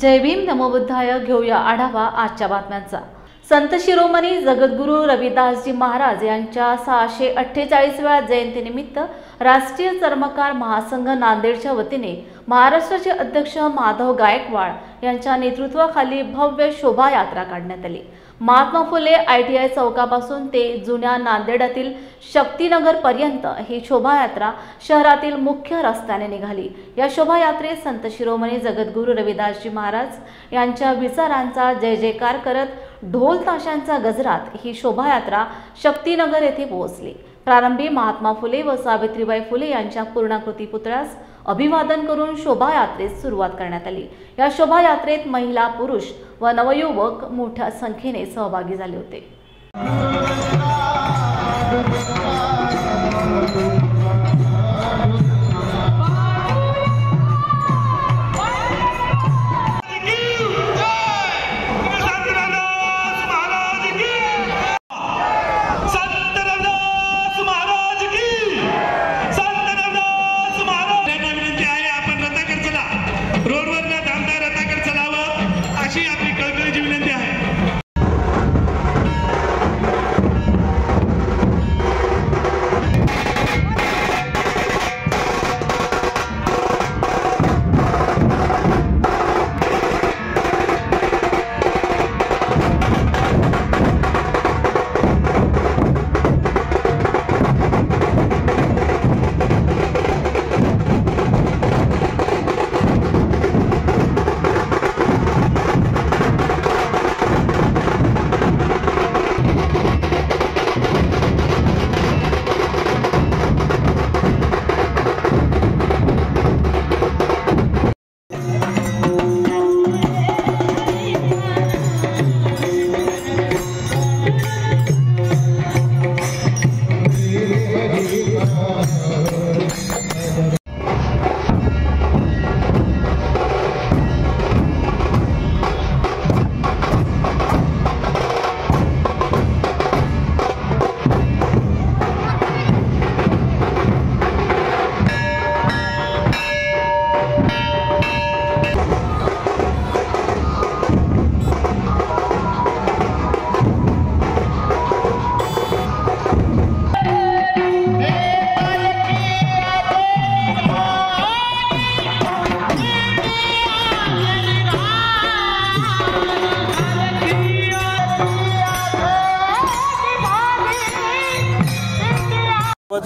जय भीम नमो बुद्धाय। घेऊया आढावा आजच्या बातम्यांचा। संत शिरोमणी जगद्गुरू रविदासजी महाराज यांच्या 648व्या जयंतीनिमित्त राष्ट्रीय चर्मकार महासंघ नांदेडच्या वतीने महाराष्ट्राचे अध्यक्ष माधव गायकवाड यांच्या नेतृत्वाखाली भव्य शोभायात्रा काढण्यात आली। महात्मा फुले ITI चौकापासून ते जुन्या नांदेडातील शक्तीनगर पर्यंत ही शोभायात्रा शहरातील मुख्य रस्त्याने निघाली। या शोभायात्रेत संत शिरोमणी जगद्गुरू रविदासजी महाराज यांच्या विचारांचा जय जयकार करत ढोल ताशांच्या गजरात ही शोभायात्रा शक्तीनगर येथे पोहोचली। प्रारंभी महात्मा फुले व सावित्रीबाई फुले यांच्या पूर्णाकृती पुतळ्यास अभिवादन करून शोभायात्रेस सुरुवात करण्यात आली। या शोभायात्रेत महिला, पुरुष व नवयुवक मोठ्या संख्येने सहभागी झाले होते।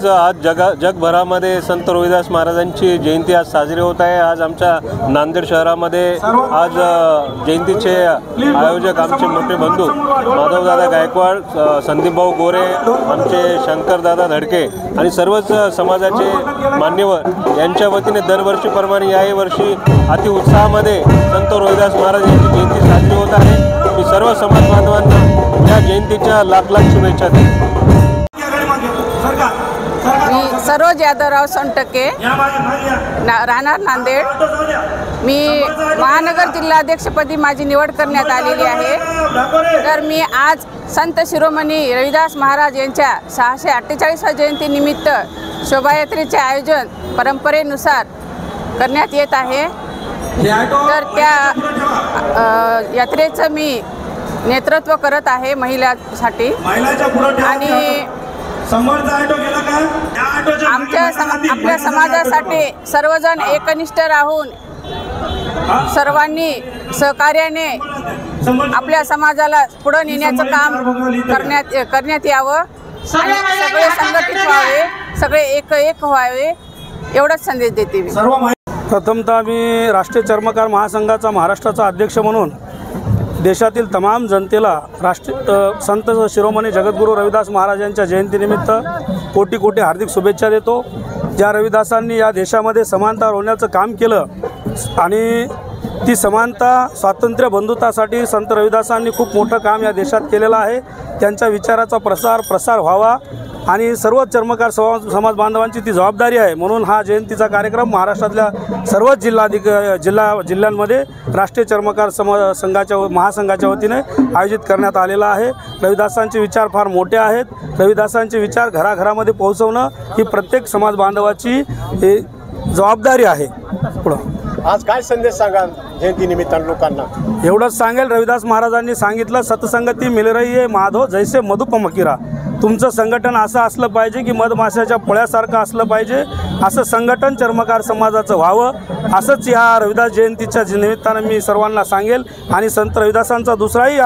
आज जगभरामध्ये संत रविदास महाराजांची जयंती आज साजरी होत आहे। आज आमच्या नांदेड शहरामध्ये आज जयंतीचे आयोजक आमचे मोठे बंधू माधवदादा गायकवाड, संदीपभाऊ गोरे, आमचे शंकरदादा धडके आणि सर्वच समाजाचे मान्यवर यांच्या वतीने दरवर्षीप्रमाणे याही वर्षी अति उत्साहामध्ये संत रविदास महाराज यांची जयंती साजरी होत आहे। मी सर्व समाज बांधवांना या जयंतीच्या लाख लाख शुभेच्छा देतो। मी सरोज यादवराव सोनटके, राहणार नांदेड। मी महानगर जिल्हाध्यक्षपदी माझी निवड करण्यात आलेली आहे। तर मी आज संत शिरोमणी रविदास महाराज यांच्या 648व्या जयंतीनिमित्त शोभायात्रेचे आयोजन परंपरेनुसार करण्यात येत आहे। तर त्या यात्रेचं मी नेतृत्व करत आहे महिलांसाठी। आणि आपल्या समाजासाठी सर्वजण एकनिष्ठ राहून सर्वांनी सहकार्याने आपल्या समाजाला पुढे नेण्याचं काम करण्यात यावं आणि सगळे संघटित व्हावे, सगळे एक व्हावे एवढाच संदेश देते मी। प्रथमतः मी राष्ट्रीय चर्मकार महासंघाचा महाराष्ट्राचा अध्यक्ष म्हणून देशातील तमाम जनतेला संत शिरोमणी जगद्गुरू रविदास महाराजांच्या जयंतीनिमित्त कोटी कोटी हार्दिक शुभेच्छा देतो। ज्या रविदासांनी या देशामध्ये समानता रोवण्याचं काम केलं आणि ती समानता स्वातंत्र्य बंधुतासाठी संत रविदासांनी खूप मोठं काम या देशात केलेलं आहे। त्यांच्या विचाराचा प्रसार व्हावा आणि सर्व चर्मकार समाज बांधवांची ती जबाबदारी आहे। म्हणून हा जयंतीचा कार्यक्रम महाराष्ट्रातल्या सर्वच जिल्ह्यांमध्ये राष्ट्रीय चर्मकार महासंघाच्या वतीने आयोजित करण्यात आलेला आहे। रविदासांचे विचार फार मोठे आहेत। रविदासांचे विचार घराघरामध्ये पोहोचवणं ही प्रत्येक समाज बांधवाची जबाबदारी आहे। पुढं आज काय संदेश सांगाल जयंती निमित्तानं लोकांना? एवढंच सांगेल, रविदास महाराजांनी सांगितलं, सतसंगती मिल रही है माधव जैसे मधुपमकिरा. तुमचं संघटन असं असलं पाहिजे की मधमाशाच्या पोळ्यासारखं असलं पाहिजे. असं संघटन चर्मकार समाजाचं व्हावं, असंच या रविदास जयंतीच्या निमित्तानं मी सर्वांना सांगेल. आणि संत रविदासांचा दुसराही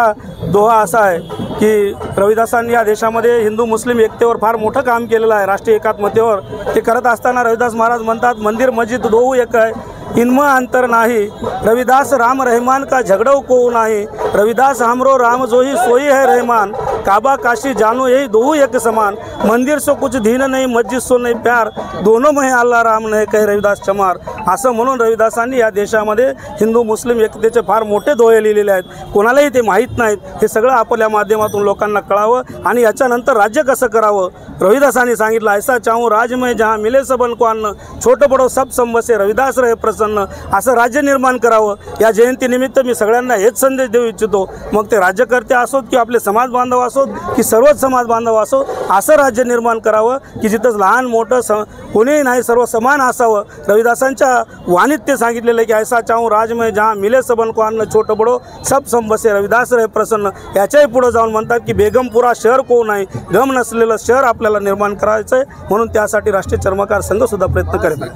दोहा असा आहे की रविदासांनी या देशामध्ये हिंदू मुस्लिम एकतेवर फार मोठं काम केलेलं आहे, राष्ट्रीय एकात्मतेवर. ते करत असताना रविदास महाराज म्हणतात, मंदिर मस्जिद दोऊ एक आहे, इनमें अंतर नाही. रविदास राम रहमान का झगड़ो को नाही. रविदास हमरो राम जोही सोई है रहमान. काबा काशी जानो यही दोहू एक समान. मंदिर सो कुछ धीन नहीं, मस्जिद सो नहीं प्यार. दोनों में अल्लाह राम नहीं कहे रविदास चमार. असं म्हणून रविदासांनी या देशामध्ये हिंदू मुस्लिम एकतेचे फार मोठे दोहे लिहिलेले आहेत. कोणालाही ते माहीत नाहीत. हे सगळं आपल्या माध्यमातून लोकांना कळावं. आणि याच्यानंतर राज्य कसं करावं रविदासांनी सांगितलं, ऐसा चाहूँ राज में जहाँ मिले सबन को अन्न, छोटं बडो सब संबसे रविदास रहे प्रसन्न. असं राज्य निर्माण करावं. या जयंतीनिमित्त मी सगळ्यांना हेच संदेश देऊ इच्छितो. मग ते राज्यकर्ते असोत की आपले समाज बांधव असोत की सर्वच समाज बांधव असो, असं राज्य निर्माण करावं की जिथं लहान मोठं कोणीही नाही, सर्व समान असावं. रविदासांच्या वाणीत ते सांगितलेलं की ऐसा चाहूँ राज में जहाँ मिले सबन को अन्न, छोटं बडो सब संबसे रविदास रहे प्रसन्न. याच्याही पुढे जाऊन म्हणतात की बेगमपुरा शहर को नाही, गम नसलेलं शहर आपल्याला निर्माण करायचं आहे. म्हणून त्यासाठी राष्ट्रीय चर्मकार संघ सुद्धा प्रयत्न करेल.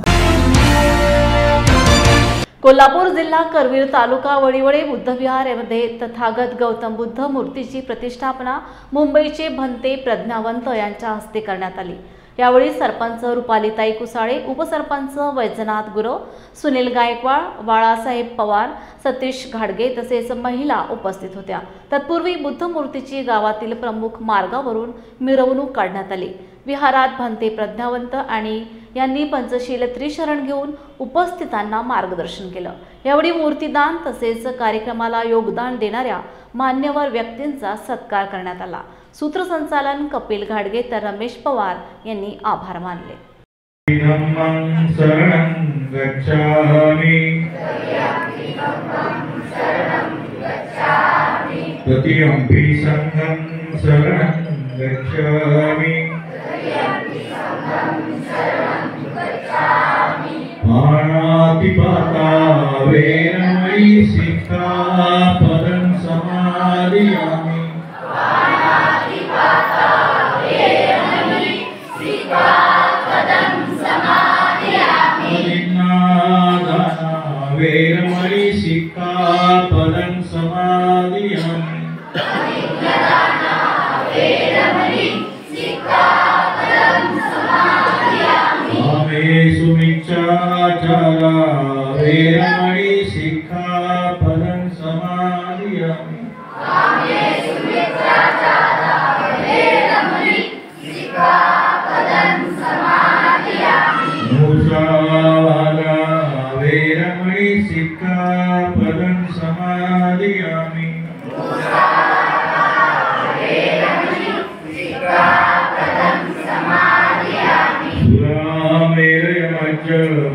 कोल्हापूर जिल्हा करवीर तालुका वडिवडे बुद्धविहार यामध्ये तथागत गौतम बुद्ध मूर्तीची प्रतिष्ठापना मुंबईचे भंते प्रज्ञावंत यांच्या हस्ते करण्यात आली. यावेळी सरपंच रुपालीताई कुसाळे, उपसरपंच वैजनाथ गुरव, सुनील गायकवाड, बाळासाहेब पवार, सतीश घाडगे तसेच महिला उपस्थित होत्या. तत्पूर्वी बुद्ध मूर्तीची गावातील प्रमुख मार्गावरून मिरवणूक काढण्यात आली. विहारात भंते प्रज्ञावंत आणि यांनी पंचशील त्रिशरण घेऊन उपस्थितांना मार्गदर्शन केलं. यावेळी मूर्तीदान तसेच कार्यक्रमाला योगदान देणाऱ्या मान्यवर व्यक्तींचा सत्कार करण्यात आला. सूत्रसंचालन कपिल घाडगे तर रमेश पवार यांनी आभार मानले. पाणातिपाता वेरमयी सिक्खापदं समादयामि. पाणातिपाता वेरमयी सिक्खापदं समादयामि. परिज्ञादाना वेरमयी सिक्खापदं समादयामि. परिज्ञादाना वेरमयी सिक्खापदं समादयामि. आमेषु मिच्छाचारा वेरमयी सिक्खापदं समादयामि. आमेषु मिच्छाचारा वेरमयी सिक्खापदं समादयामि. मुसावादा वेरमयी सिक्खापदं समादयामि. मुसावादा वेरमयी सिक्खापदं समादयामि.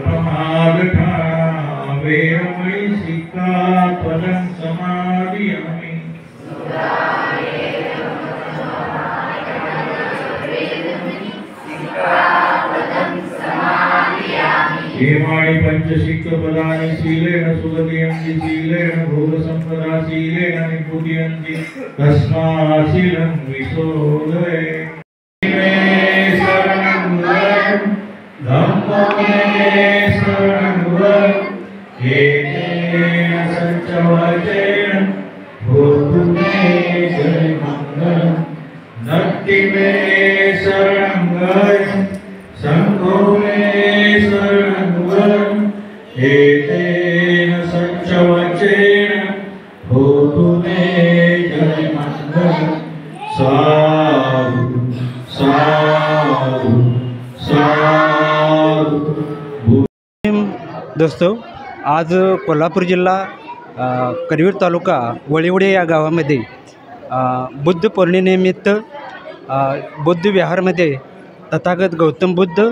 प्रमादठाना वेरमयी सिक्खापदं समादयामि. हेमाणि पंचशिक्खपदानि शीलेन सुगतयन्ति. शीलेन भोगसम्पदाशीलेन निपुटयन्ति. तस्मात् शीलं विशोधये. धम्मो मे शरणं व्रज. एतेन सत्यवचेन भूतु मे जयमङ्गलम्. नक्ति मे शरणं व्रज. संघो मे शरणं व्रज. एतेन सत्यवचेन भूतु मे जयमङ्गलम्. साधु साधु साधु. दोस्तों, आज कोल्हापूर जिल्हा करवीर तालुका वडिवडे या गावामध्ये बुद्ध पौर्णिमेनिमित्त बुद्ध विहारमध्ये तथागत गौतम बुद्ध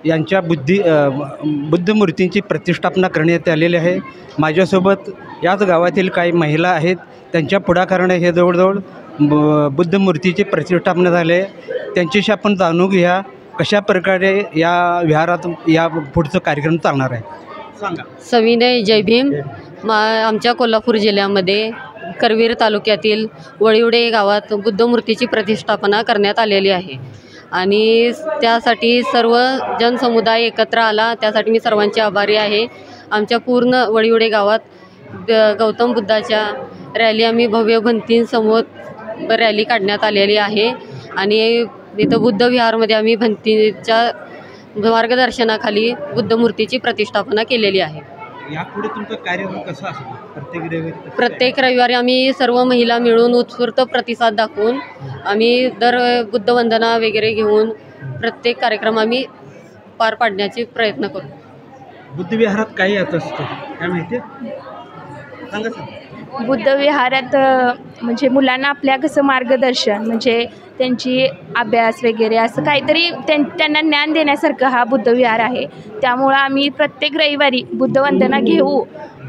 यांच्या बुद्ध मूर्तींची प्रतिष्ठापना करण्यात आलेली आहे. माझ्यासोबत याच गावातील काही महिला आहेत. त्यांच्या पुढाकाराने हे जवळजवळ बुद्ध मूर्तीची प्रतिष्ठापना झाली आहे. त्यांच्याशी आपण जाणून घेऊया कशा प्रकारे या विहारात या पुढचं कार्यक्रम चालणार आहे. सांगा. सविनय जय भीम. आमच्या कोल्हापूर जिल्ह्यामध्ये करवीर तालुक्यातील वळिवडे गावात बुद्धमूर्तीची प्रतिष्ठापना करण्यात आलेली आहे आणि त्यासाठी सर्व जनसमुदाय एकत्र आला, त्यासाठी मी सर्वांचे आभारी आहे. आमच्या पूर्ण वळिवडे गावात गौतम बुद्धाच्या रॅली आम्ही भव्य भिंतींसमोर रॅली काढण्यात आलेली आहे आणि इथं बुद्ध विहारमध्ये आम्ही भिंतीच्या मार्गदर्शनाखाली बुद्धमूर्तीची प्रतिष्ठापना केलेली आहे. यापुढे तुमचं कार्यक्रम कसं असेल? प्रत्येक रविवारी आम्ही सर्व महिला मिळून उत्स्फूर्त प्रतिसाद दाखवून आम्ही दर बुद्धवंदना वगैरे घेऊन प्रत्येक कार्यक्रम आम्ही पार पाडण्याचे प्रयत्न करू. बुद्धविहारात काय येत असतं काय माहिती सांगा सर. बुद्धविहारात म्हणजे मुलांना आपल्या कसं मार्गदर्शन म्हणजे त्यांची अभ्यास वगैरे असं काहीतरी त्यांना ज्ञान देण्यासारखं हा बुद्धविहार आहे. त्यामुळं आम्ही प्रत्येक रविवारी बुद्धवंदना घेऊ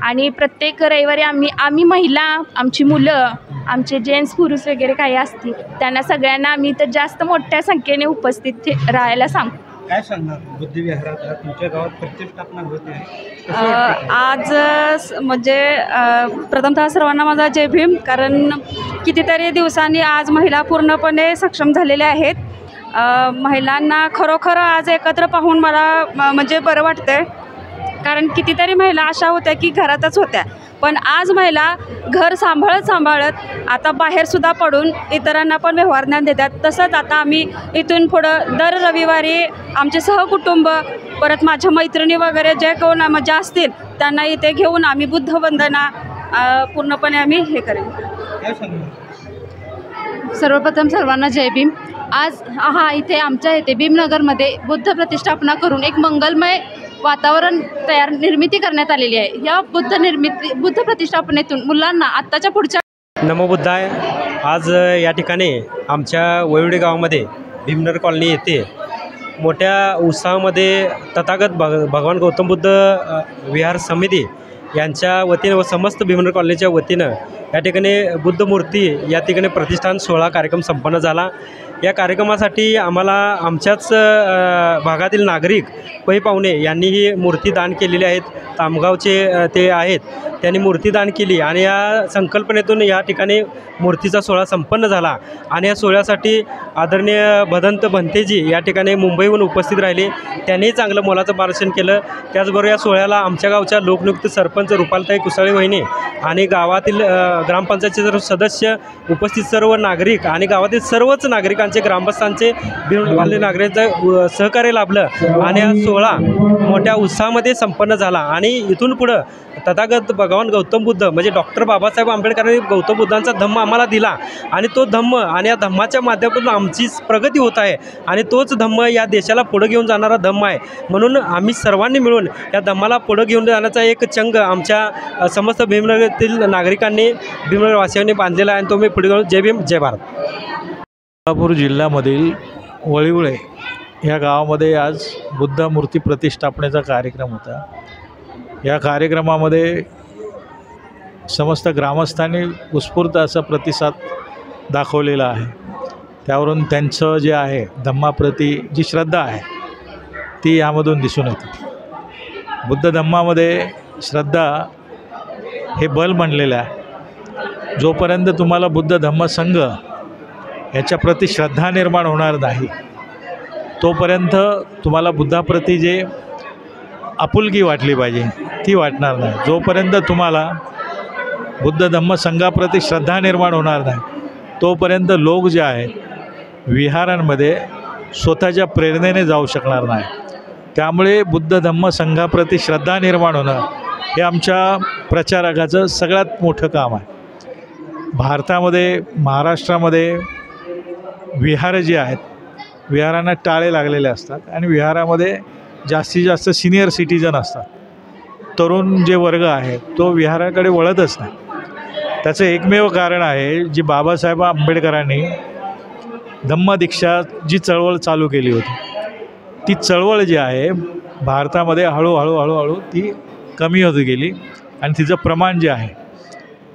आणि प्रत्येक रविवारी आम्ही महिला, आमची मुलं, आमचे जेंट्स पुरुष वगैरे काही असतील त्यांना सगळ्यांना आम्ही तर जास्त मोठ्या संख्येने उपस्थित राहायला सांगू. काय सांगणार बुद्धविहारात तुमच्या गावात प्रतिष्ठापना होते आज म्हणजे प्रथमतः सर्वांना माझा जय भीम. कारण कितीतरी दिवसांनी आज महिला पूर्णपणे सक्षम झालेल्या आहेत. महिलांना खरोखर आज एकत्र पाहून मला म्हणजे बरं वाटतंय. कारण कितीतरी महिला अशा होत्या की घरातच होत्या, पण आज महिला घर सांभाळत आता बाहेरसुद्धा पडून इतरांना पण व्यवहार ज्ञान देतात. तसंच आता आम्ही इथून पुढं दर रविवारी आमचे सहकुटुंब परत माझ्या मैत्रिणी वगैरे जे कोण मजा असतील त्यांना इथे घेऊन आम्ही बुद्धवंदना पूर्णपणे आम्ही हे करेन. सर्वप्रथम सर्वांना जय भीम. आज इथे आमच्या इथे भीमनगरमध्ये बुद्ध प्रतिष्ठापना करून एक मंगलमय वातावरण निर्मिती करण्यात आलेली आहे. या बुद्ध प्रतिष्ठापनेतून मुलांना आत्ताच्या पुढच्या नमो बुद्धाय. आज या ठिकाणी आमच्या वळिवडे गावामध्ये भीमनगर कॉलनी येथे मोठ्या उत्साहामध्ये तथागत भगवान गौतम बुद्ध विहार समिती यांच्या वतीनं व समस्त भीमनगर कॉलनीच्या वतीनं या ठिकाणी बुद्धमूर्ती या ठिकाणी प्रतिष्ठान सोहळा कार्यक्रम संपन्न झाला. या कार्यक्रमासाठी आम्हाला आमच्याच भागातील नागरिक पै पाहुणे यांनी ही मूर्ती दान केलेली आहेत. तामगावचे ते आहेत, त्यांनी मूर्ती दान केली आणि या संकल्पनेतून या ठिकाणी मूर्तीचा सोहळा संपन्न झाला आणि या सोहळ्यासाठी आदरणीय भदंत भंतेजी या ठिकाणी मुंबईहून उपस्थित राहिले. त्यांनीही चांगलं मोलाचं मार्गदर्शन केलं. त्याचबरोबर या सोहळ्याला आमच्या गावच्या लोकनियुक्त सरपंच रुपालताई कुसाळे वहिनी आणि गावातील ग्रामपंचायतचे सदस्य, उपस्थित सर्व नागरिक आणि गावातील सर्वच नागरिकांचे, ग्रामस्थांचे, भीमनगर नागरिकांचं सहकार्य लाभलं आणि हा सोहळा मोठ्या उत्साहामध्ये संपन्न झाला. आणि इथून पुढं तथागत भगवान गौतम बुद्ध म्हणजे डॉक्टर बाबासाहेब आंबेडकरांनी गौतम बुद्धांचा धम्म आम्हाला दिला आणि तो धम्म आणि या धम्माच्या माध्यमातून आमची प्रगती होत आहे आणि तोच धम्म या देशाला पुढं घेऊन जाणारा धम्म आहे. म्हणून आम्ही सर्वांनी मिळून या धम्माला पुढं घेऊन जाण्याचा एक चंग आमच्या समस्त भीमनगरातील नागरिकांनी, भीमनगरवासियांनी बांधलेला आहे आणि तो मी पुढे घेऊन जय भीम जय भारत. कोल्हापूर जिल्ह्यामधील वळिवडे या गावामध्ये आज बुद्ध मूर्ती प्रतिष्ठापनेचा कार्यक्रम होता. या कार्यक्रमामध्ये समस्त ग्रामस्थांनी उत्स्फूर्त असा प्रतिसाद दाखवलेला आहे. त्यावरून त्यांचं जे आहे धम्माप्रती जी श्रद्धा आहे ती यामधून दिसून येते. बुद्ध धम्मामध्ये श्रद्धा हे बल बनलेलं आहे. जोपर्यंत तुम्हाला बुद्ध धम्म संघ याच्याप्रती श्रद्धा निर्माण होणार नाही तोपर्यंत तुम्हाला बुद्धाप्रती जे आपुलकी वाटली पाहिजे ती वाटणार नाही. जोपर्यंत तुम्हाला बुद्ध धम्म संघाप्रती श्रद्धा निर्माण होणार नाही तोपर्यंत लोक जे आहेत विहारांमध्ये स्वतःच्या प्रेरणेने जाऊ शकणार नाही. त्यामुळे बुद्ध धम्म संघाप्रती श्रद्धा निर्माण होणं हे आमच्या प्रचारकाचं सगळ्यात मोठं काम आहे. भारतामध्ये, महाराष्ट्रामध्ये विहार जे आहेत, विहारांना टाळे लागलेले असतात आणि विहारामध्ये जास्तीत जास्त सिनियर सिटीजन असतात. तरुण जे वर्ग आहे तो विहाराकडे वळतच नाही. त्याचं एकमेव कारण आहे जी बाबासाहेब आंबेडकरांनी धम्मदीक्षा जी चळवळ चालू केली होती ती चळवळ जी आहे भारतामध्ये हळूहळू ती कमी होत गेली आणि तिचं प्रमाण जे आहे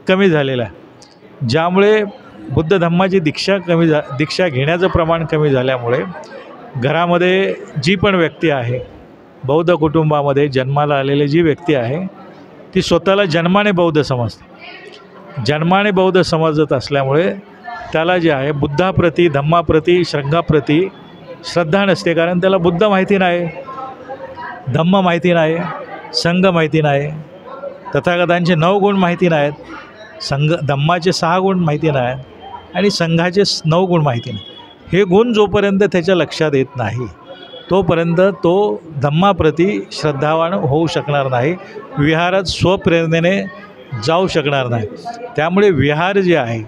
कमी झालेलं आहे. ज्यामुळे बुद्ध धम्माची दीक्षा घेण्याचं प्रमाण कमी झाल्यामुळे घरामध्ये जी पण व्यक्ती आहे बौद्ध कुटुंबामध्ये जन्माला आलेली जी व्यक्ती आहे ती स्वतःला जन्माने बौद्ध समजते. जन्माने बौद्ध समजत असल्यामुळे त्याला जे आहे बुद्धाप्रती, धम्माप्रती, संघाप्रती श्रद्धा नसते. कारण त्याला बुद्ध माहिती नाही, धम्म माहिती नाही, संघ माहिती नाही, तथागतांचे 9 गुण माहिती नाहीत, धम्माचे 6 गुण माहिती नाहीत आणि संघाचे 9 गुण माहिती नाही. हे गुण जोपर्यंत त्याच्या लक्षात येत नाही तोपर्यंत तो धम्माप्रती श्रद्धावान होऊ शकणार नाही, विहारात स्वप्रेरणेने जाऊ शकणार नाही. त्यामुळे विहार जे आहे,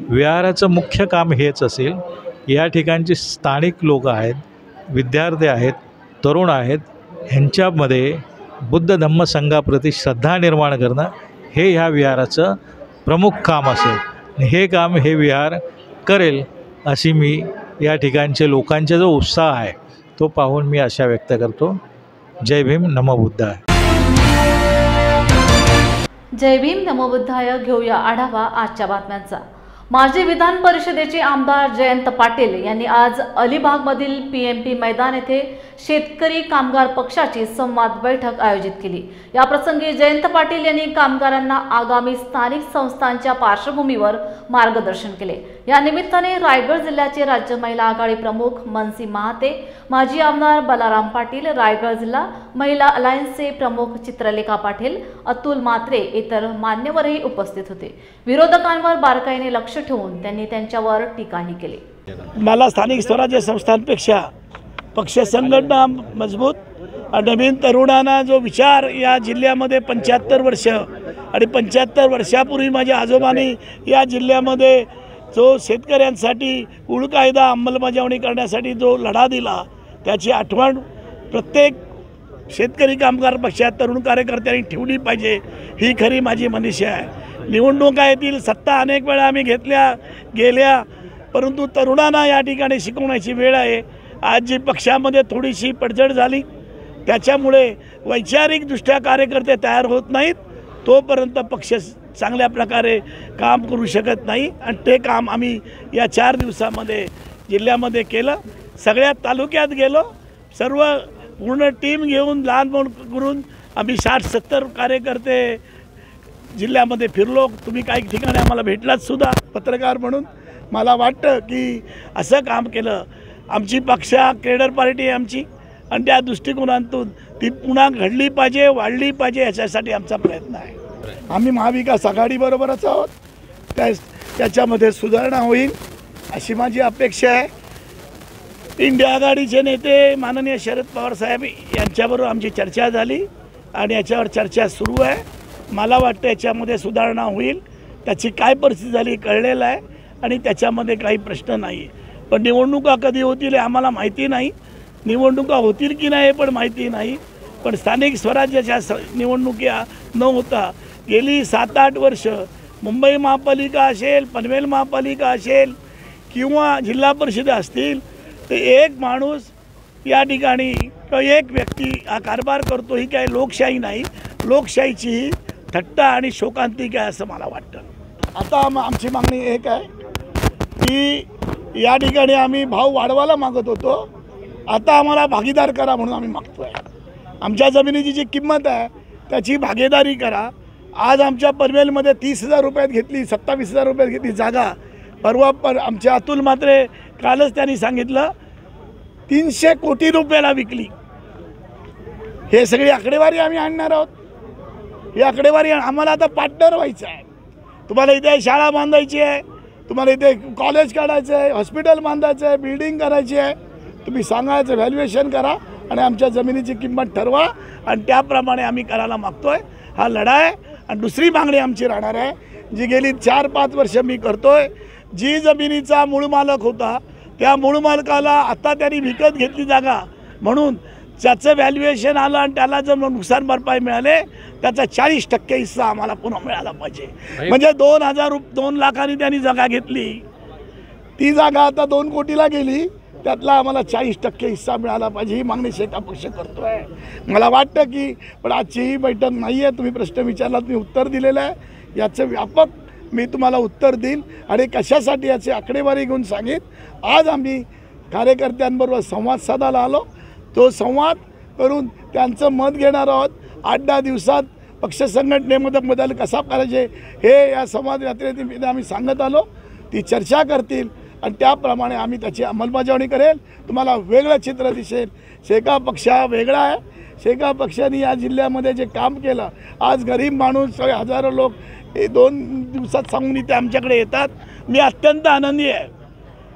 विहाराचं मुख्य काम हेच असेल. या ठिकाणचे स्थानिक लोक आहेत, विद्यार्थी आहेत, तरुण आहेत, ह्यांच्यामध्ये बुद्ध धम्म संघाप्रती श्रद्धा निर्माण करणं हे ह्या विहाराचं प्रमुख काम असेल. हे काम हे विहार करेल अशी मी या ठिकाणचे लोकांचा जो उत्साह आहे तो पाहून मी आशा व्यक्त करतो. जय भीम, नमो बुद्धाय. जय भीम, नमो बुद्धाय. घेऊया आढावा आजच्या बातम्यांचा. माजी विधान परिषदेचे आमदार जयंत पाटील यांनी आज अलिबागमधील PMP मैदान येथे शेतकरी कामगार पक्षाची संवाद बैठक आयोजित केली. या प्रसंगी जयंत पाटील यांनी कामगारांना आगामी स्थानिक संस्थांच्या पार्श्वभूमीवर मार्गदर्शन केले. या निमित्ताने रायगड जिल्ह्याचे राज्य महिला आघाडी प्रमुख मनसी महाते, माजी आमदार बलाराम पाटील, रायगड जिल्हा महिला अलायन्सचे प्रमुख चित्रलेखा पाटील, अतुल मात्रे इतर मान्यवरही उपस्थित होते. विरोधकांवर बारकाईने लक्ष ठेवून त्यांनी त्यांच्यावर टीकाही केली. मला स्थानिक स्वराज्य संस्थांपेक्षा पक्ष संघटना मजबूत, नवीन तरुणांना जो विचार या जिल्ह्यामध्ये 75 वर्ष आणि 75 वर्षापूर्वी माझ्या आजोबांनी या जिल्ह्यामध्ये जो शेतकऱ्यांसाठी कुळ कायदा अंमलबजावणी करण्यासाठी जो लढा दिला त्याची आठवण प्रत्येक शेतकरी कामगार पक्षात तरुण कार्यकर्त्यांनी ठेवली पाहिजे, ही खरी माझी मनीषा आहे. निवडणुका येतील, सत्ता अनेक वेळा आम्ही गेल्या, परंतु तरुणांना या ठिकाणी शिकवण्याची वेळ आहे. आज जी पक्षामध्ये थोडीशी पडझड झाली त्याच्यामुळे वैचारिकदृष्ट्या कार्यकर्ते तयार होत नाहीत, तोपर्यंत पक्ष चांगल्या प्रकारे काम करू शकत नाही. आणि ते काम आम्ही या 4 दिवसामध्ये जिल्ह्यामध्ये केलं. सगळ्या तालुक्यात गेलो, सर्व पूर्ण टीम घेऊन लहान मोठं करून आम्ही 60-70 कार्यकर्ते जिल्ह्यामध्ये फिरलो. तुम्ही काही ठिकाणी आम्हाला भेटलात सुद्धा पत्रकार म्हणून. मला वाटतं की असं काम केलं. आमची पक्ष केडर पार्टी आहे आमची, आणि त्या दृष्टिकोनातून ती पुन्हा घडली पाहिजे, वाढली पाहिजे, याच्यासाठी आमचा प्रयत्न आहे. आम्ही महाविकास आघाडीबरोबरच आहोत, त्याच्यामध्ये सुधारणा होईल अशी माझी अपेक्षा आहे. इंडिया आघाडीचे नेते माननीय शरद पवार साहेब यांच्याबरोबर आमची चर्चा झाली आणि याच्यावर चर्चा सुरू आहे. मला वाटतं याच्यामध्ये सुधारणा होईल. त्याची काय परिस्थिती झाली कळलेलं आहे आणि त्याच्यामध्ये काही प्रश्न नाही. पण निवडणुका कधी होतील हे आम्हाला माहिती नाही, निवडणुका होतील की नाही हे पण माहिती नाही. पण स्थानिक स्वराज्याच्या निवडणुका न होता गेली 7-8 वर्ष मुंबई महापालिका असेल, पनवेल महापालिका असेल किंवा जिल्हा परिषद असतील, तर एक माणूस या ठिकाणी किंवा एक व्यक्ती हा कारभार करतो. ही काय लोकशाही नाही, लोकशाहीची ही थट्टा आणि शोकांतिक आहे असं मला वाटतं. आता आमची मागणी एक आहे की या ठिकाणी आम्ही भाव वाढवायला मागत होतो, आता आम्हाला भागीदार करा म्हणून आम्ही मागतो आहे. आमच्या जमिनीची जी किंमत आहे त्याची भागीदारी करा. आज आमच्या पनवेलमध्ये 30,000 रुपयात घेतली, 27,000 रुपयात घेतली जागा. परवा आमच्या अतुल मात्रे कालच त्यांनी सांगितलं 300 कोटी रुपयाला विकली. हे सगळी आकडेवारी आम्ही आणणार आहोत. ही आकडेवारी आम्हाला आता पार्टनर व्हायचं आहे. तुम्हाला इथे शाळा बांधायची आहे, तुम्हाला इथे कॉलेज काढायचं आहे, हॉस्पिटल बांधायचं आहे, बिल्डिंग करायची आहे. तुम्ही सांगायचं, व्हॅल्युएशन करा आणि आमच्या जमिनीची किंमत ठरवा आणि त्याप्रमाणे आम्ही करायला मागतो आहे. हा लढा आहे. आणि दुसरी मागणी आमची राहणार आहे जी गेली 4-5 वर्ष मी करतो आहे. जी जमिनीचा मूळ मालक होता त्या मूळ मालकाला आता त्यांनी विकत घेतली जागा, म्हणून ज्याचं व्हॅल्युएशन आलं आणि त्याला जर नुकसान भरपाई मिळाले त्याचा 40% हिस्सा आम्हाला पुन्हा मिळाला पाहिजे. म्हणजे 2 लाखांनी त्यांनी जागा घेतली, ती जागा आता 2 कोटीला गेली, त्यातला आम्हाला 40% हिस्सा मिळाला पाहिजे. ही मागणी शेका पक्ष करतो आहे. मला वाटतं की पण आजची ही बैठक नाही आहे. तुम्ही प्रश्न विचारलात, मी उत्तर दिलेलं आहे. याचं व्यापक मी तुम्हाला उत्तर देईन आणि कशासाठी याची आकडेवारी घेऊन सांगेन. आज आम्ही कार्यकर्त्यांबरोबर संवाद साधायला आलो. तो संवाद करून त्यांचं मत घेणार आहोत. 8-10 दिवसात पक्ष संघटनेमध्ये बदल कसा करायचे हे या संवाद यात्रेनिमित्त आम्ही सांगत आलो. ती चर्चा करतील आणि त्याप्रमाणे आम्ही त्याची अंमलबजावणी करेल. तुम्हाला वेगळं चित्र दिसेल. शेका पक्ष हा वेगळा आहे. शेका पक्षाने या जिल्ह्यामध्ये जे काम केलं, आज गरीब माणूस हजारो लोक 2 दिवसात सांगून इथे आमच्याकडे येतात. मी अत्यंत आनंदी आहे.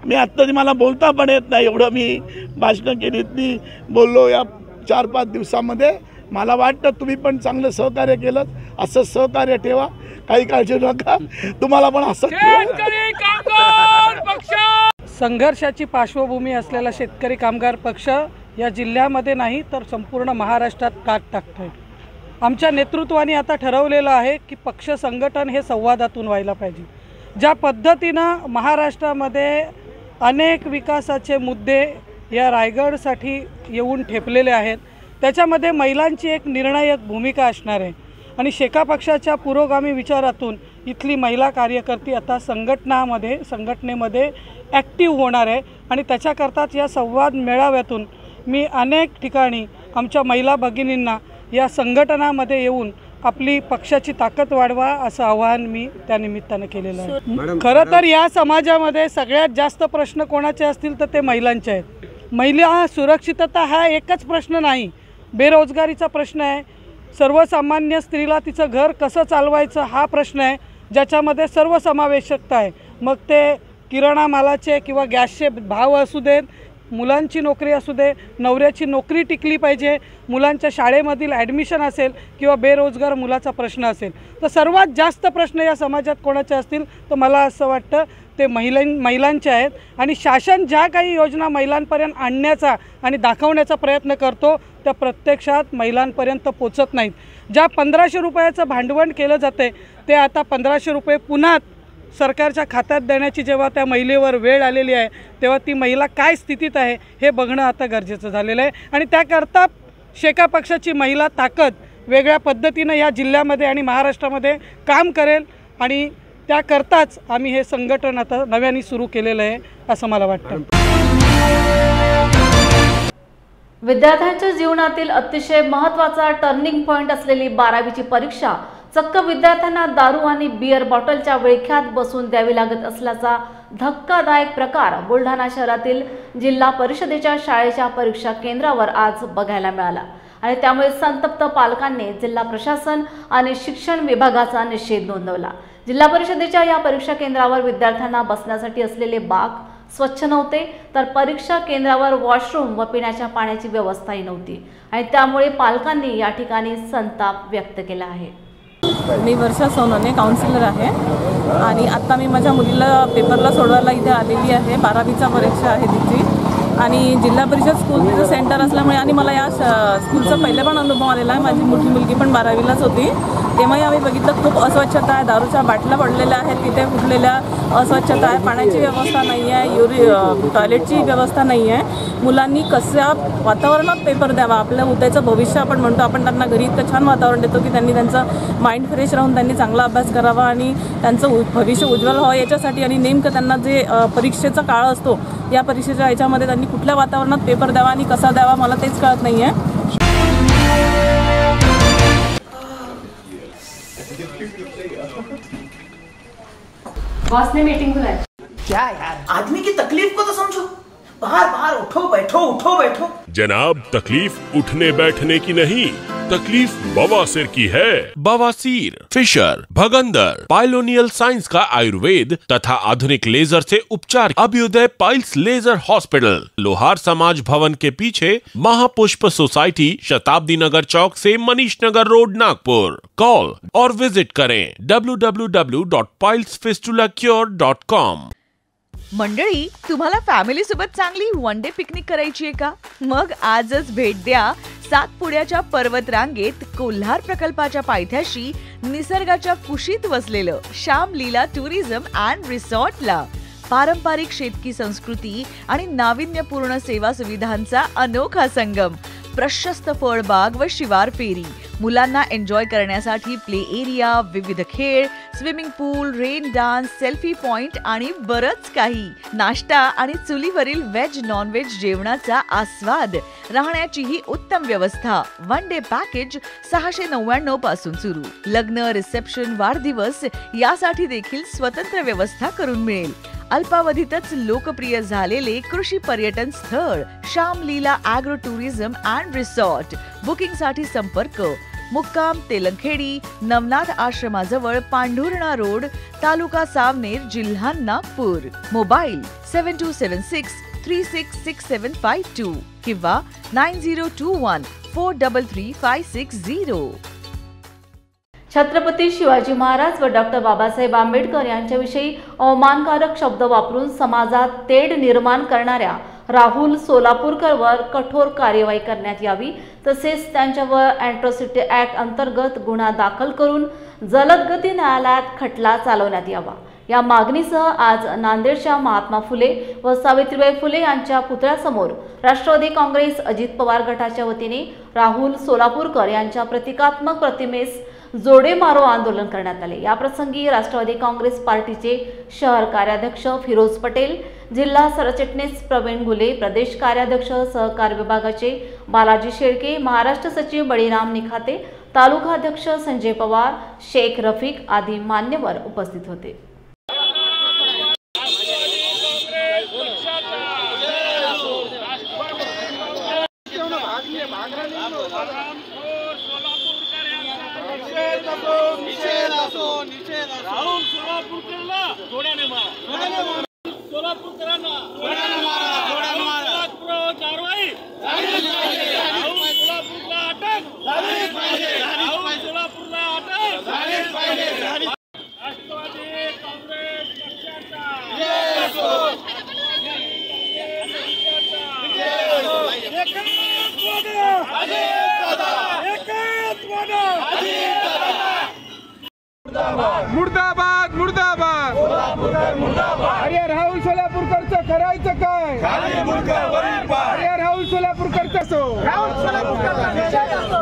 मी आत्ता मला बोलता पण येत नाही, एवढं मी भाषणं केलीत, मी बोललो या 4-5 दिवसामध्ये. मला वाटतं तुम्ही पण चांगलं सहकार्य केलं. असं सहकार्य ठेवा, काही काळजी नका. तुम्हाला पण असं संघर्षाची पार्श्वभूमी असलेला शेतकरी कामगार पक्ष या जिल्ह्यामध्ये नाही तर संपूर्ण महाराष्ट्रात काट टाकतोय. आमच्या नेतृत्वाने आता ठरवलेलं आहे की पक्ष संघटन हे संवादातून व्हायला पाहिजे. ज्या पद्धतीनं महाराष्ट्रामध्ये अनेक विकासाचे मुद्दे या रायगडसाठी येऊन ठेपलेले आहेत, त्याच्यामध्ये महिलांची एक निर्णायक भूमिका असणार आहे. आणि शेका पक्षाच्या पुरोगामी विचारातून इथली महिला कार्यकर्ती आता संघटनेमध्ये ॲक्टिव्ह होणार आहे. आणि त्याच्याकरताच या संवाद मेळाव्यातून मी अनेक ठिकाणी आमच्या महिला भगिनींना या संघटनामध्ये येऊन आपली पक्षाची ताकद वाढवा असं आवाहन मी त्या निमित्तानं केलेलं आहे. खरं तर या समाजामध्ये सगळ्यात जास्त प्रश्न कोणाचे असतील तर ते महिलांचे आहेत. महिला सुरक्षितता हा एकच प्रश्न नाही, बेरोजगारीचा प्रश्न आहे. सर्वसामान्य स्त्रीला तिचं घर कसं चालवायचं हा प्रश्न आहे, ज्याच्यामध्ये सर्व समावेशकता आहे. मग ते किराणा मालाचे किंवा गॅसचे भाव असू देत, मुलांची नोकरी असू दे, नवऱ्याची नोकरी टिकली पाहिजे, मुलांच्या शाळेमधील ॲडमिशन असेल किंवा बेरोजगार मुलाचा प्रश्न असेल. तर सर्वात जास्त प्रश्न या समाजात कोणाचे असतील तर मला असं वाटतं ते महिलांचे आहेत. आणि शासन ज्या काही योजना महिलांपर्यंत आणण्याचा आणि दाखवण्याचा प्रयत्न करतो त्या प्रत्यक्षात महिलांपर्यंत पोचत नाहीत. ज्या 1500 रुपयाचं भांडवल केलं जाते ते आता 1500 रुपये पुन्हा सरकारच्या खात्यात देण्याची जेव्हा त्या महिलेवर वेळ आलेली आहे तेव्हा ती महिला काय स्थितीत आहे हे बघणं आता गरजेचं झालेलं आहे. आणि त्याकरता शेका पक्षाची महिला ताकद वेगळ्या पद्धतीनं या जिल्ह्यामध्ये आणि महाराष्ट्रामध्ये काम करेल. आणि त्याकरताच आम्ही हे संघटन आता नव्याने सुरू केलेलं आहे असं मला वाटतं. विद्यार्थ्यांच्या जीवनातील अतिशय महत्त्वाचा टर्निंग पॉइंट असलेली 12वीची परीक्षा चक्क विद्यार्थ्यांना दारू आणि बियर बॉटलच्या विळख्यात बसून द्यावी लागत असल्याचा धक्कादायक प्रकार बुलढाणा शहरातील जिल्हा परिषदेच्या शाळेच्या परीक्षा केंद्रावर आज बघायला मिळाला. आणि त्यामुळे संतप्त पालकांनी जिल्हा प्रशासन आणि शिक्षण विभागाचा निषेध नोंदवला. जिल्हा परिषदेच्या या परीक्षा केंद्रावर विद्यार्थ्यांना बसण्यासाठी असलेले बाक स्वच्छ नव्हते, तर परीक्षा केंद्रावर वॉशरूम व पिण्याच्या पाण्याची व्यवस्थाही नव्हती. आणि त्यामुळे पालकांनी या ठिकाणी संताप व्यक्त केला आहे. मी वर्षा सोनवणे काउन्सिलर आहे आणि आत्ता मी माझ्या मुलीला पेपरला सोडवायला इथे आलेली आहे. 12वीचा परीक्षा आहे तिची आणि जिल्हा परिषद स्कूलचं सेंटर असल्यामुळे आणि मला या स्कूलचा पहिले पण अनुभव आलेला आहे. माझी मोठी मुलगी पण 12वीलाच होती, तेव्हाही आम्ही बघितलं खूप अस्वच्छता आहे. दारूच्या बाटल्या पडलेल्या आहेत तिथे, फुटलेल्या अस्वच्छता आहे, पाण्याची व्यवस्था नाही आहे, टॉयलेटची व्यवस्था नाही आहे. मुलांनी कशा वातावरणात पेपर द्यावा, आपल्या उद्याचं भविष्य आपण म्हणतो, आपण त्यांना घरी इतकं छान वातावरण देतो की त्यांनी त्यांचं माइंड फ्रेश राहून त्यांनी चांगला अभ्यास करावा आणि त्यांचं भविष्य उज्ज्वल व्हावं याच्यासाठी. आणि नेमकं त्यांना जे परीक्षेचा काळ असतो या परीक्षेच्या याच्यामध्ये त्यांनी कुठल्या वातावरणात पेपर द्यावा आणि कसा द्यावा मला तेच कळत नाही आहे. बॉस ने मीटिंग बुलाई. क्या यार, आदमी की तकलीफ को तो समझो. बाहर बाहर उठो बैठो. जनाब, तकलीफ उठने बैठने की नहीं, तकलीफ बवासीर की है. बवासीर, फिशर, भगंदर, पाइलोनियल साइंस का आयुर्वेद तथा आधुनिक लेजर से उपचार. अभ्युदय पाइल्स लेजर हॉस्पिटल, लोहार समाज भवन के पीछे, महापुष्प सोसाइटी, शताब्दी नगर चौक से मनीष नगर रोड, नागपुर. कॉल और विजिट करें www.pilesfistulacure.com. मंडळी, तुम्हाला फॅमिली सोबत चांगली वन डे पिकनिक करायची आहे का? मग आजच भेट द्या सातपुड्याच्या पर्वत रांगेत कोल्हार प्रकल्पाच्या पायथ्याशी निसर्गाच्या कुशीत वसलेलं श्याम लीला टुरिझम अँड रिसॉर्टला. पारंपरिक शेतकी संस्कृती आणि नाविन्यपूर्ण सेवा सुविधांचा अनोखा संगम, प्रशस्त फळबाग व शिवार फेरी, मुलांना एन्जॉय करण्यासाठी प्ले एरिया, विविध खेळ, स्विमिंग पूल, रेन डान्स, सेल्फी पॉइंट आणि बरंच काही. नाश्ता आणि चुलीवरील व्हेज नॉन व्हेज जेवणाचा आस्वाद, राहण्याचीही उत्तम व्यवस्था. वन डे पॅकेज 699 पासून सुरू. लग्न, रिसेप्शन, वाढदिवस यासाठी देखील स्वतंत्र व्यवस्था करून मिळेल. अल्पावधीतच लोकप्रिय झालेले कृषी पर्यटन स्थळ Shyamlila agro tourism and resort. बुकिंगसाठी संपर्क मुक्काम तेलंखेडी, नवनाथ आश्रमाजवळ, पांढुर्णा रोड, तालुका सावनेर, जिल्हा नागपूर. मोबाईल 7276366752 किंवा 9021433560. छत्रपती शिवाजी महाराज व डॉक्टर बाबासाहेब आंबेडकर यांच्याविषयी अवमानकारक शब्द वापरून समाजात तेढ निर्माण करणाऱ्या राहुल सोलापूरकरवर कठोर कार्यवाही करण्यात यावी, तसेच त्यांच्यावर अॅट्रॉसिटी ॲक्ट अंतर्गत गुन्हा दाखल करून जलदगती न्यायालयात खटला चालवण्यात यावा. या मागणीसह आज नांदेडच्या महात्मा फुले व सावित्रीबाई फुले यांच्या पुतळ्यासमोर राष्ट्रवादी काँग्रेस अजित पवार गटाच्या वतीने राहुल सोलापूरकर यांच्या प्रतिकात्मक प्रतिमेस जोडे मारो आंदोलन करण्यात आले. या प्रसंगी राष्ट्रवादी काँग्रेस पार्टीचे शहर कार्याध्यक्ष फिरोज पटेल, जिल्हा सरचिटणीस प्रवीण गुले, प्रदेश कार्याध्यक्ष सहकार विभागाचे बालाजी शेळके, महाराष्ट्र सचिव बळीराम निखाते, तालुका अध्यक्ष संजय पवार, शेख रफिक आदी मान्यवर उपस्थित होते. राहुल सोलापूरकरला जोड्याने मारा, सोलापूरकरांना जोड्याने मारा, सोलापूरवर कारवाई झालीच पाहिजे. राहुल सोलापूरला अटक झालीच पाहिजे. राहुल सोलापूरला अटक झालीच पाहिजे. राष्ट्रवादी काँग्रेस पक्षाचा जय असो. मुर्दाबाद मुर्दाबाद. अरे राहुल सोलापूरकरचं करायचं काय? अरे राहुल सोलापूरकरचं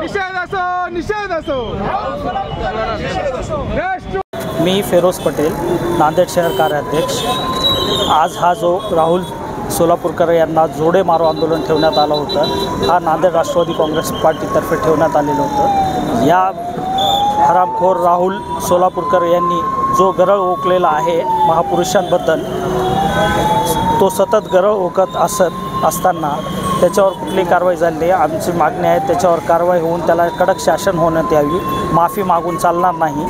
निषेध असो, निषेध असो. मी फिरोज पटेल, नांदेड शहर कार्याध्यक्ष. आज हा जो राहुल सोलापूरकर यांना जोडे मारो आंदोलन ठेवण्यात आलं होतं, हा नांदेड राष्ट्रवादी काँग्रेस पार्टीतर्फे ठेवण्यात आलेलं होतं. या हरामखोर राहुल सोलापूरकर यांनी जो गरळ ओकलेला आहे महापुरुषांबद्दल, तो सतत गरळ ओकत असताना त्याच्यावर कुठली कारवाई झाली नाही. आमची मागणी आहे त्याच्यावर कारवाई होऊन त्याला कडक शासन होण्यात यावी. माफी मागून चालणार नाही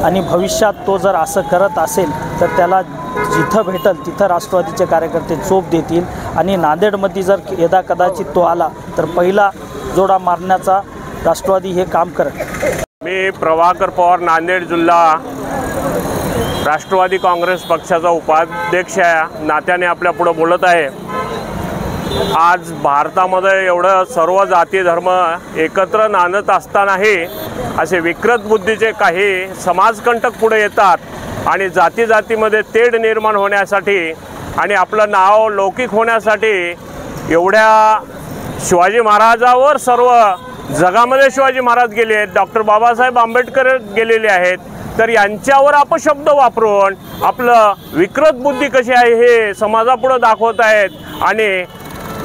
आणि भविष्यात तो जर असं करत असेल तर त्याला जिथं भेटल तिथं राष्ट्रवादीचे कार्यकर्ते चोप देतील आणि नांदेडमध्ये जर यदा कदाचित तो आला तर पहिला जोडा मारण्याचा राष्ट्रवादी हे काम करेल. मी प्रभाकर पवार, नांदेड जिल्हा राष्ट्रवादी काँग्रेस पक्षाचा उपाध्यक्ष नात्याने आपल्या पुढे बोलत आहे. आज भारतामध्ये एवढं सर्व जाती धर्म एकत्र नांदत असतानाही असे विकृत बुद्धीचे काही समाजकंटक पुढे येतात आणि जाती जातीमध्ये तेढ निर्माण होण्यासाठी आणि आपलं नाव लौकिक होण्यासाठी एवढ्या शिवाजी महाराजावर सर्व जगामध्ये शिवाजी महाराज गेले आहेत, डॉक्टर बाबासाहेब आंबेडकर गेलेले आहेत, तर यांच्यावर अपशब्द वापरून आपलं विकृत बुद्धी कशी आहे हे समाजापुढे दाखवत आहेत आणि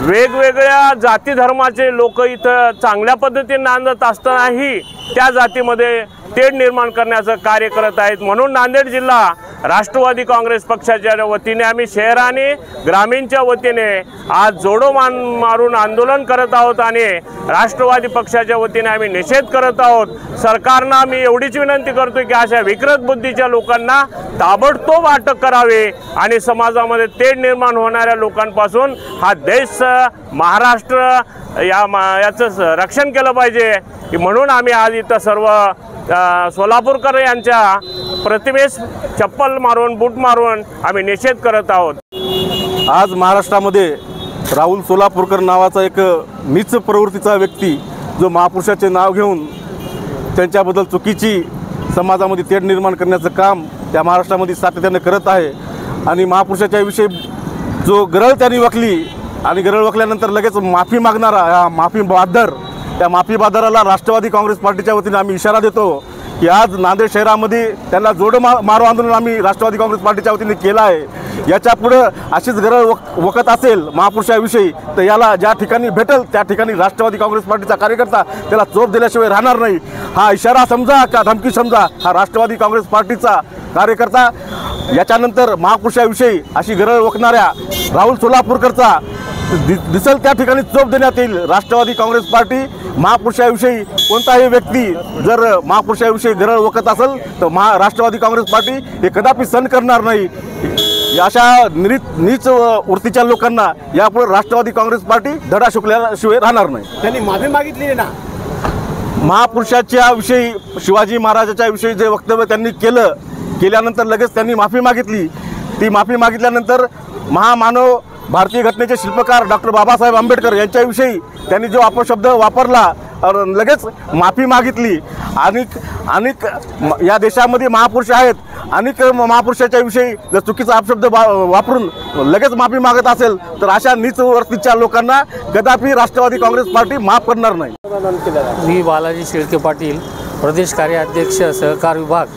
वेगवेगळ्या जाती धर्माचे लोक इथं चांगल्या पद्धतीने नांदत असतानाही त्या जातीमध्ये तेढ निर्माण करण्याचं कार्य करत आहेत. म्हणून नांदेड जिल्हा राष्ट्रवादी काँग्रेस पक्षाच्या वतीने आम्ही शहर आणि ग्रामीणच्या वतीने आज जोडो मारून आंदोलन करत आहोत आणि राष्ट्रवादी पक्षाच्या वतीने आम्ही निषेध करत आहोत. सरकारनं मी एवढीच विनंती करतो की अशा विकृत बुद्धीच्या लोकांना ताबडतोब अटक करावे आणि समाजामध्ये तेढ निर्माण होणाऱ्या लोकांपासून हा देश महाराष्ट्र याचं रक्षण केलं पाहिजे. म्हणून आम्ही आज इथं सर्व सोलापूरकर यांच्या प्रतिमेस चप्पल मारून बूट मारून आम्ही निषेध करत आहोत. आज महाराष्ट्रामध्ये राहुल सोलापूरकर नावाचा एक नीच प्रवृत्तीचा व्यक्ती जो महापुरुषाचे नाव घेऊन त्यांच्याबद्दल चुकीची समाजामध्ये तेढ निर्माण करण्याचं काम त्या महाराष्ट्रामध्ये सातत्याने करत आहे आणि महापुरुषाच्या विषयी जो गरळ त्यांनी वकली आणि गरळ वकल्यानंतर लगेच माफी मागणारा हा माफी बादर, त्या माफी बादराला राष्ट्रवादी काँग्रेस पार्टीच्या वतीने आम्ही इशारा देतो की आज नांदेड शहरामध्ये त्यांना जोडे मारो आंदोलन आम्ही राष्ट्रवादी काँग्रेस पार्टीच्या वतीने केलं आहे। याच्या पुढं अशीच गरज वकत असेल महापुरुषाविषयी तर याला ज्या ठिकाणी भेटेल त्या ठिकाणी राष्ट्रवादी काँग्रेस पार्टीचा कार्यकर्ता त्याला चोप दिल्याशिवाय राहणार नाही। हा इशारा समजा का धमकी समजा, हा राष्ट्रवादी काँग्रेस पार्टीचा कार्यकर्ता याच्यानंतर महापुरुषाविषयी अशी गरज वकणाऱ्या राहुल सोलापूरकरचा दिसेल त्या ठिकाणी चोप देण्यात येईल। राष्ट्रवादी काँग्रेस पार्टी महापुरुषाविषयी कोणताही व्यक्ती जर महापुरुषाविषयी गरज वकत असेल तर राष्ट्रवादी काँग्रेस पार्टी हे कदापि सहन करणार नाही। अशा नीच वृत्तीच्या लोकांना यापुढे राष्ट्रवादी काँग्रेस पार्टी धडा शिकल्याशिवाय राहणार नाही। त्यांनी माफी मागितली ना महापुरुषाच्या विषयी, शिवाजी महाराजाच्या विषयी जे वक्तव्य त्यांनी केल्यानंतर लगेच त्यांनी माफी मागितली। ती माफी मागितल्यानंतर महामानव भारतीय घटनेचे शिल्पकार डॉक्टर बाबासाहेब आंबेडकर यांच्याविषयी त्यांनी जो अपशब्द वापरला लगेच माफी मागितली। आणि या देशामध्ये महापुरुष आहेत, अनेक महापुरुषाच्या विषयी जर चुकीचा अपशब्द वापरून लगेच माफी मागत असेल तर अशा नीच वृत्तीच्या लोकांना कदापि राष्ट्रवादी काँग्रेस पार्टी माफ करणार नाही। मी बालाजी शेळके पाटील, प्रदेश कार्याध्यक्ष सहकार विभाग।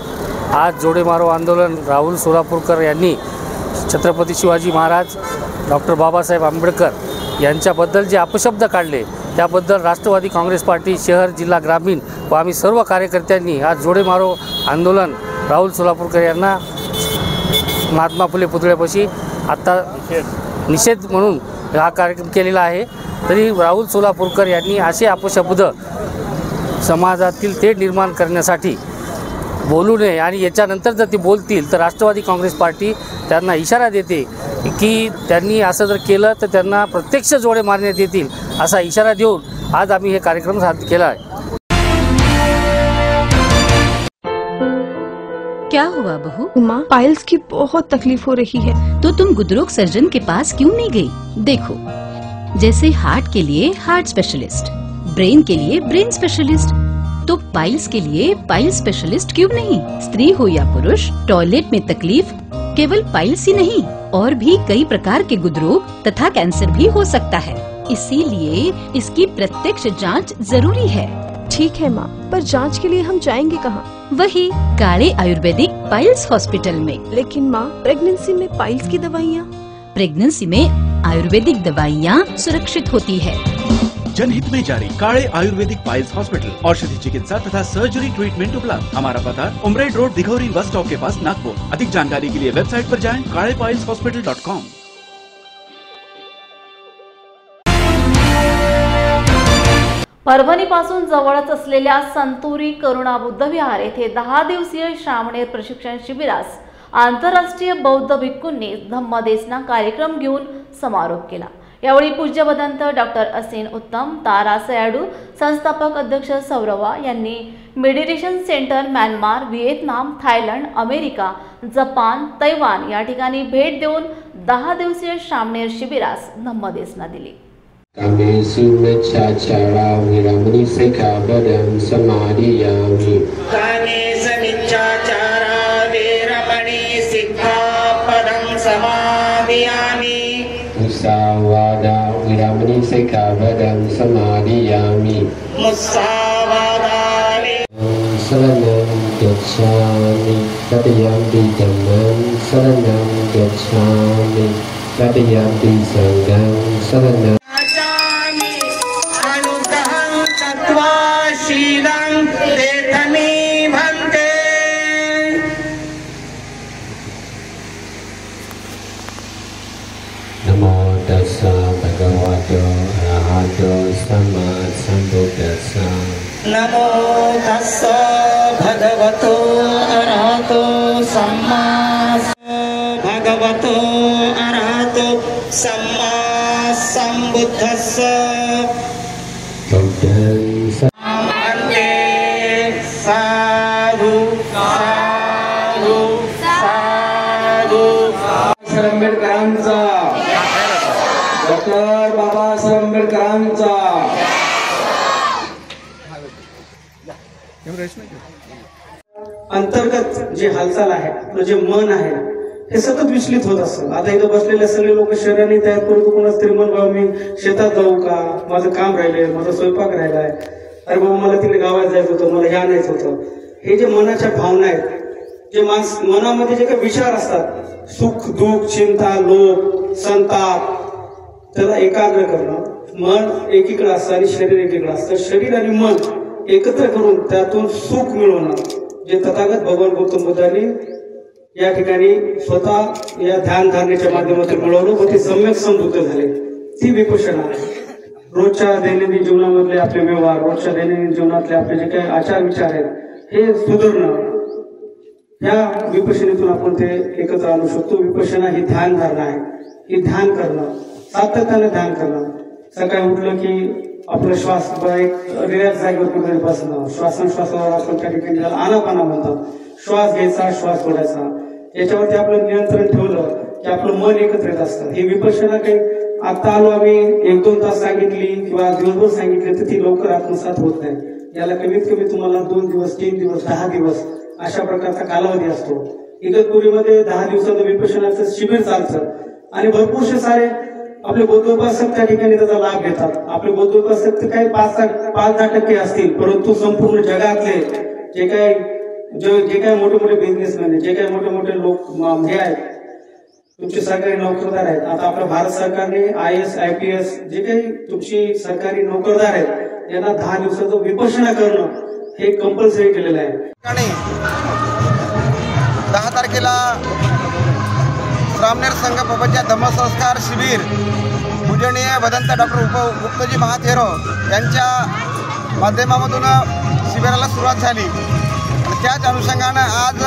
आज जोडे मारो आंदोलन राहुल सोलापूरकर यांनी छत्रपती शिवाजी महाराज डॉक्टर बाबासाहेब आंबेडकर यांच्याबद्दल जे अपशब्द काढले त्याबद्दल राष्ट्रवादी काँग्रेस पार्टी शहर, जिल्हा, ग्रामीण व आम्ही सर्व कार्यकर्त्यांनी आज जोडे मारो आंदोलन राहुल सोलापूरकर यांना महात्मा फुले पुतळ्यापाशी आत्ता निषेध म्हणून हा कार्यक्रम केलेला आहे। तरी राहुल सोलापूरकर यांनी असे अपशब्द समाजातील तेढ निर्माण करण्यासाठी बोलू नये आणि याच्यानंतर जर ते बोलतील तर राष्ट्रवादी काँग्रेस पार्टी त्यांना इशारा देते की त्यांनी असं जर केलं तर त्यांना प्रत्यक्ष जोडे मारण्यात येतील असा इशारा देऊन आज आम्ही हे कार्यक्रम साध्य केला आहे। क्या हुआ बहू? माँ, पाइल्स की बहुत तकलीफ हो रही है। तो तुम गुदरोग सर्जन के पास क्यों नहीं गई? देखो, जैसे हार्ट के लिए हार्ट स्पेशलिस्ट, ब्रेन के लिए ब्रेन स्पेशलिस्ट, तो पाइल्स के लिए पाइल स्पेशलिस्ट क्यों नहीं? स्त्री हो या पुरुष, टॉयलेट में तकलीफ केवल पाइल्स ही नहीं और भी कई प्रकार के गुदरोग तथा कैंसर भी हो सकता है। इसीलिए इसकी प्रत्यक्ष जांच जरूरी है। ठीक है माँ, पर जांच के लिए हम जाएंगे कहाँ? वही काले आयुर्वेदिक पाइल्स हॉस्पिटल में। लेकिन माँ, प्रेगनेंसी में पाइल्स की दवाइयाँ? प्रेगनेंसी में आयुर्वेदिक दवाइयाँ सुरक्षित होती है। जनहित में जारी काले आयुर्वेदिक पाइल्स हॉस्पिटल, औषधि चिकित्सा तथा सर्जरी ट्रीटमेंट उपलब्ध। हमारा पता उमरेड रोड, दिघौरी बस स्टॉप के पास, नागपुर। अधिक जानकारी के लिए वेबसाइट पर जाएं kalepailshospital.com। परभणीपासून जवळच असलेल्या संतुरी करुणा बुद्ध विहार येथे 10 दिवसीय श्रामणेर प्रशिक्षण शिबिरास आंतरराष्ट्रीय बौद्ध भिक्खूंनी धम्मदेसना कार्यक्रम घेऊन समारोप केला। यावेळी पूज्य भदंत डॉक्टर असीन उत्तम, तारा सयाडू, संस्थापक अध्यक्ष सौरवा यांनी meditation centre Myanmar, Vietnam, Thailand, America, Japan, Taiwan या ठिकाणी भेट देऊन 10 दिवसीय श्रामणेर शिबिरास धम्मदेसना दिली। मुसावादा विरामणी सिक्खापदं समादियामि। शरणं गच्छामि तदयंति धम्मं शरणं गच्छामि तदयंति संघं शरणं अनुग्रहं तत्वा शीलं देतमे भन्ते। नमो तस्सा भगवतो अरहतो सम्मा सम्बुद्धस्सा। नमो तस्सा भगवतो अरहतो सम्मा भगवतो अरहतो सम्मा सम्बुद्धस्सा। वन्दे साधु साधु साधु। आंबेडकरांचा, डॉक्टर बाबासाहेब आंबेडकरांचा अंतर्गत जे हालचाल आहे, आपलं जे मन आहे हे सतत विचलित होत असतं। आता इथं बसलेले सगळे लोक शरीराने तयार करून कोणाच तरी मन बाबा मी शेतात जाऊ का, माझं काम राहिलंय, माझा स्वयंपाक राहिलाय, अरे बाबा मला तिकडे गावात जायचं होतं, मला हे आणायचं होतं, हे जे मनाच्या भावना आहेत, जे मनामध्ये जे काही विचार असतात, सुख दुःख चिंता लोभ संताप, त्याला एकाग्र करणं. मन एकीकडे असतं आणि शरीर एकीकडे असतं. शरीर आणि मन एकत्र करून त्यातून सुख मिळवणं, जे तथागत भगवान गौतम बुद्धांनी या ठिकाणी स्वतः या ध्यान धारणेच्या माध्यमातून मिळवलं व ते सम्यक समृद्ध झाले. ती विपश्यना रोजच्या दैनंदिन जीवनामधले आपले व्यवहार, रोजच्या दैनंदिन जीवनातले आपले जे काही आचार विचार आहेत, हे सुधारणं, या विपश्यनेतून आपण ते एकत्र आणू शकतो. विपश्यना ही ध्यान धारणा आहे. ही ध्यान करणं, सातत्याने ध्यान करणं. सकाळी उठलं की आपला श्वास एक रिलॅक्स जागेवर कुठेतरी बसणं, श्वासोश्वासावर आपण त्या ठिकाणी त्याला आनापाना म्हणतात. श्वास घ्यायचा, श्वास सोडायचा, याच्यावरती आपलं नियंत्रण ठेवलं की आपलं मन एकत्रित असतं. ही विपश्यना काही आता आलो आम्ही 1-2 तास सांगितली किंवा दिवसभर सांगितले तर ती लवकर आत्मसात होत नाही. याला कमीत कमी तुम्हाला 2 दिवस 3 दिवस 10 दिवस अशा प्रकारचा कालावधी असतो. इगतपुरीमध्ये 10 दिवसाचं विपश्यनाचं शिबिर चालतं आणि भरपूरसे सारे आपले बौद्धोपासक त्या ठिकाणी त्याचा लाभ घेतात. आपले बौद्धोपासक तर काही 5-10% असतील, परंतु संपूर्ण जगातले जे काही मोठे मोठे बिझनेसमॅन, जे काही मोठे मोठे लोक हे आहेत, तुमचे सरकारी नोकरदार आहेत. आता आपल्या भारत सरकारने IAS IPS जे काही तुमची सरकारी नोकरदार आहेत, यांना 10 दिवसाचं विपश्यना करणं हे कंपल्सरी केलेलं आहे. 10 तारखेला रामनेर संघबाबाच्या धम्मसंस्कार शिबिर पूजनीय भदंत डॉक्टर गुप्तजी महाथेरो यांच्या माध्यमामधून शिबिराला सुरुवात झाली. त्याच अनुषंगानं आज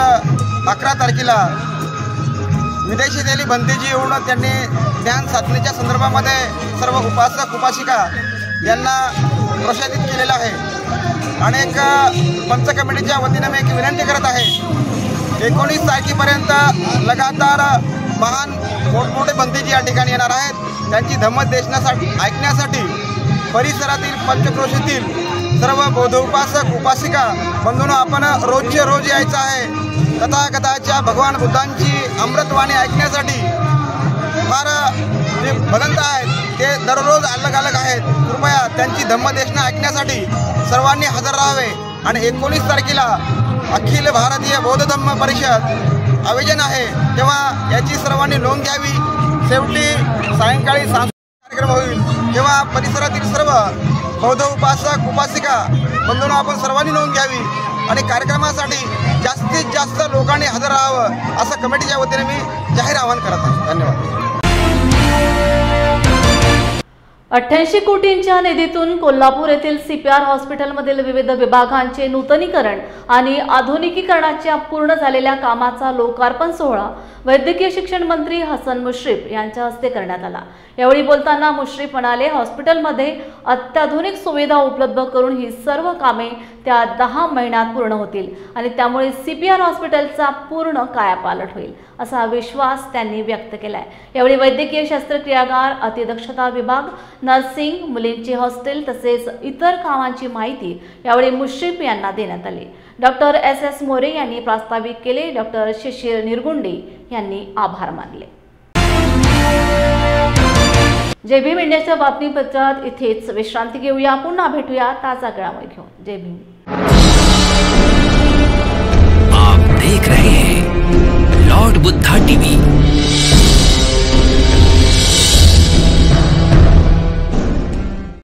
11 तारखेला विदेशी दिली भंतेजी येऊन त्यांनी ज्ञान साधनेच्या संदर्भामध्ये सर्व उपासक उपासिका यांना प्रोत्साहित केलेलं आहे. आणि एक पंच कमिटीच्या वतीनं मी एक विनंती करत आहे, 19 तारखेपर्यंत लगातार महान मोठमोठे भंतेजी या ठिकाणी येणार आहेत. त्यांची धम्मदेशनासाठी ऐकण्यासाठी परिसरातील पंचक्रोशीतील सर्व बौद्ध उपासक उपासिका बंधूंनो आपण रोजचे रोज यायचं आहे. तथागताच्या भगवान बुद्धांची अमृतवाणी ऐकण्यासाठी फार जे भदंत आहेत ते दररोज अलग अलग आहेत. कृपया त्यांची धम्मदेशना ऐकण्यासाठी सर्वांनी हजर राहावे. आणि 19 तारखेला अखिल भारतीय बौद्ध धम्म परिषद आयोजन आहे, तेव्हा याची सर्वांनी नोंद घ्यावी. शेवटी सायंकाळी सांस्कृतिक कार्यक्रम होईल, तेव्हा परिसरातील सर्व बौद्ध उपासक उपासिका बंधूंनो आपण सर्वांनी नोंद घ्यावी आणि कार्यक्रमासाठी जास्तीत जास्त लोकांनी हजर राहावं असं कमिटीच्या वतीने मी जाहीर आवाहन करत आहे. धन्यवाद. 88 कोटींच्या निधीतून कोल्हापूर येथील CPR हॉस्पिटलमधील विविध विभागांचे नूतनीकरण आणि आधुनिकीकरणाच्या पूर्ण झालेल्या कामाचा लोकार्पण सोहळा वैद्यकीय शिक्षण मंत्री हसन मुश्रीफ यांच्या हस्ते करण्यात आला. यावेळी बोलताना मुश्रीफ म्हणाले, हॉस्पिटलमध्ये अत्याधुनिक सुविधा उपलब्ध करून ही सर्व कामे त्या 10 महिन्यात पूर्ण होतील आणि त्यामुळे CPR हॉस्पिटलचा पूर्ण कायापालट होईल असा विश्वास त्यांनी व्यक्त केलाय. यावेळी वैद्यकीय शस्त्रक्रियागार, अतिदक्षता विभाग, नर्सिंग, मुलींचे हॉस्टेल तसेच इतर कामांची माहिती यावेळी मुश्रीफ यांना देण्यात आली. डॉक्टर SS मोरे यांनी प्रास्ताविक केले. डॉक्टर शिशिर निरगुंडे यांनी आभार मानले. जय भीम इंडियाच्या बातमीपत्रात इथेच विश्रांती घेऊया. पुन्हा भेटूया ताजा घडामोडी घेऊन. जय भीम. आप देख रहे हैं लॉर्ड बुद्धा टीवी.